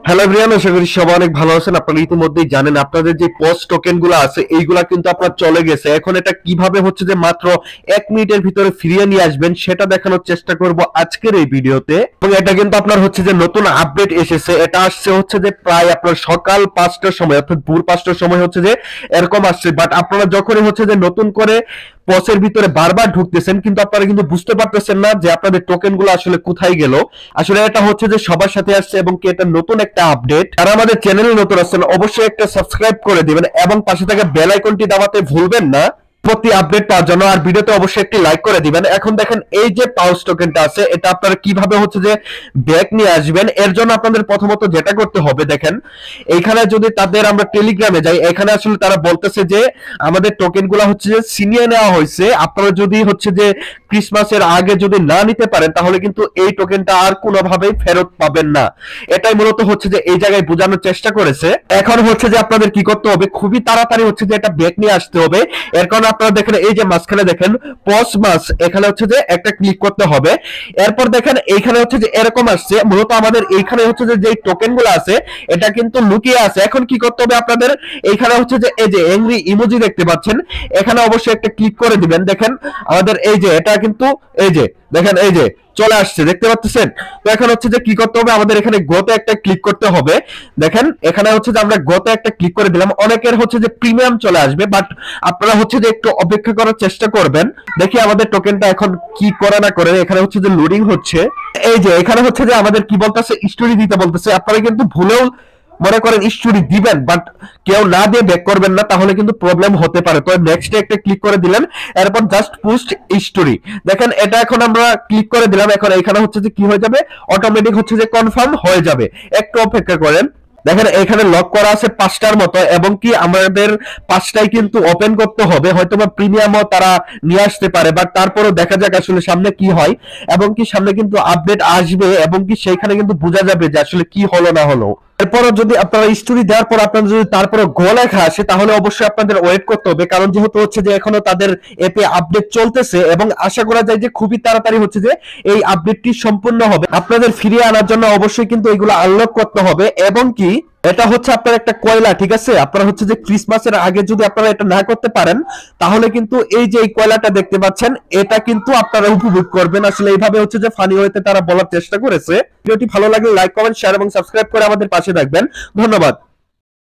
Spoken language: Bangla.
হ্যালো এভরিওয়ান, আশা করি সবাই অনেক ভালো আছেন। আপনারা ইতিমধ্যেই জানেন আপনাদের যে পোস্ট টোকেন গুলো আছে এইগুলা কিন্তু আপনার চলে গেছে। এখন এটা কিভাবে হচ্ছে যে মাত্র 1 মিনিটের ভিতরে ফিরিয়ে নিয়ে আসবেন সেটা দেখানোর চেষ্টা করব আজকের এই ভিডিওতে। এবং এটা কিন্তু আপনার হচ্ছে যে নতুন আপডেট এসেছে। এটা আসছে হচ্ছে যে প্রায় আপনার সকাল 5টার সময়, অর্থাৎ ভোর 5টার সময় হচ্ছে যে এরকম আসছে। বাট আপনারা যখনই হচ্ছে যে নতুন করে পসের ভিতরে বারবার ঢুকতেছেন কিন্তু আপনারা কিন্তু বুঝতে পারতেছেন না যে আপনাদের টোকেন গুলো আসলে কোথায় গেল। আসলে এটা হচ্ছে যে সবার সাথে আসছে এবং কি এটা নতুন একটা আপডেট। আর আমাদের চ্যানেলে নতুন আসছেন অবশ্যই একটা সাবস্ক্রাইব করে দিবেন এবং পাশে থাকা বেল আইকনটি দাবাতে ভুলবেন না প্রতি আপডেট পাওয়ার জন্য। আর ভিডিওতে অবশ্যই একটি লাইক করে দিবেন। এখন দেখেন এই যে পাউস টোকেনটা আছে এটা আপনারা কিভাবে হচ্ছে যে ব্যাক নিয়ে আসবেন, এর জন্য আপনাদের প্রথমত যেটা করতে হবে দেখেন এইখানে যদি তাদের আমরা টেলিগ্রামে যাই, এখানে আসলে তারা বলতেছে যে আমাদের টোকেন গুলা হচ্ছে যে ছিনিয়ে নেওয়া হয়েছে। আপনারা যদি হচ্ছে যে ক্রিসমাসের আগে যদি না নিতে পারেন তাহলে কিন্তু এই টোকেনটা আর কোনোভাবেই ফেরত পাবেন না। এটাই মূলত হচ্ছে যে এই জায়গায় বোঝানোর চেষ্টা করেছে। এখন হচ্ছে যে আপনাদের কি করতে হবে, খুবই তাড়াতাড়ি হচ্ছে যে এটা ব্যাক নিয়ে আসতে হবে। এর কারণে আপনারা দেখেন এই যে মাঝখানে দেখেন পজ মাস, এখানে হচ্ছে যে একটা ক্লিক করতে হবে। এরপর দেখেন এইখানে হচ্ছে যে এরকম আসছে, মূলত আমাদের এইখানে হচ্ছে যে যেই টোকেন গুলো আছে এটা কিন্তু লুকিয়ে আছে। এখন কি করতে হবে আপনাদের, এইখানে হচ্ছে যে এই যে এংরি ইমোজি দেখতে পাচ্ছেন, এখানে অবশ্যই একটা ক্লিক করে দিবেন। দেখেন আমাদের এই যে এটা কিন্তু এই যে দেখেন এই যে চলে আসছে, দেখতে পাচ্ছেন। তো এখন হচ্ছে যে কি করতে হবে, আমাদের এখানে গোতে একটা ক্লিক করতে হবে। দেখেন এখানে হচ্ছে যে আমরা গোতে একটা ক্লিক করে দিলাম। অনেকের হচ্ছে যে প্রিমিয়াম চলে আসবে, বাট আপনারা হচ্ছে যে একটু অপেক্ষা করার চেষ্টা করবেন। দেখি আমাদের টোকেনটা এখন কি করে না করে। এখানে হচ্ছে যে লোডিং হচ্ছে। এই যে এখানে হচ্ছে যে আমাদের কি বলতেছে, স্টোরি দিতে বলতেছে। আপনারা কিন্তু ভুলেও মনে করেন স্টোরি দিবেন বাট কেউ না দিয়ে ব্যাক করবেন না, তাহলে কিন্তু প্রবলেম হতে পারে। তো নেক্সট একটা ক্লিক করে দিলেন, এরপর জাস্ট পোস্ট স্টোরি। দেখেন এটা এখন আমরা ক্লিক করে দিলাম। এখন এখানে হচ্ছে যে কি হয়ে যাবে, অটোমেটিক হচ্ছে যে কনফার্ম হয়ে যাবে। একটু অপেক্ষা করেন। দেখেন এখানে লক করা আছে 5টার মতো এবং কি আমাদের 5টাই কিন্তু ওপেন করতে হবে। হয়তো বা প্রিমিয়ামও তারা নিয়ে আসতে পারে, বাট তারপরও দেখা যাক আসলে সামনে কি হয়। এবং কি সামনে কিন্তু আপডেট আসবে এবং কি সেইখানে কিন্তু বোঝা যাবে যে আসলে কি হলো না হলো। এরপরও যদি আপনারা স্টোরি দেওয়ার পর আপনাদের যদি তারপরে গো লেখা আসে তাহলে অবশ্যই আপনাদের ওয়েট করতে হবে, কারণ যেহেতু হচ্ছে যে এখনো তাদের এপে আপডেট চলতেছে এবং আশা করা যায় যে খুবই তাড়াতাড়ি হচ্ছে যে এই আপডেটটি সম্পূর্ণ হবে। আপনাদের ফিরিয়ে আনার জন্য অবশ্যই কিন্তু এগুলো আনলক করতে হবে। এবং কি এটা হচ্ছে আপনার একটা কয়লা, ঠিক আছে। আপনারা হচ্ছে যে ক্রিসমাসের আগে যদি আপনারা এটা না করতে পারেন তাহলে কিন্তু এই যে এই কয়লাটা দেখতে পাচ্ছেন এটা কিন্তু আপনারা উপভোগ করবেন। আসলে এইভাবে হচ্ছে যে ফানি ওয়েতে তারা বলার চেষ্টা করেছে। ভিডিওটি ভালো লাগলে লাইক কমেন্ট শেয়ার এবং সাবস্ক্রাইব করে আমাদের পাশে থাকবেন। ধন্যবাদ।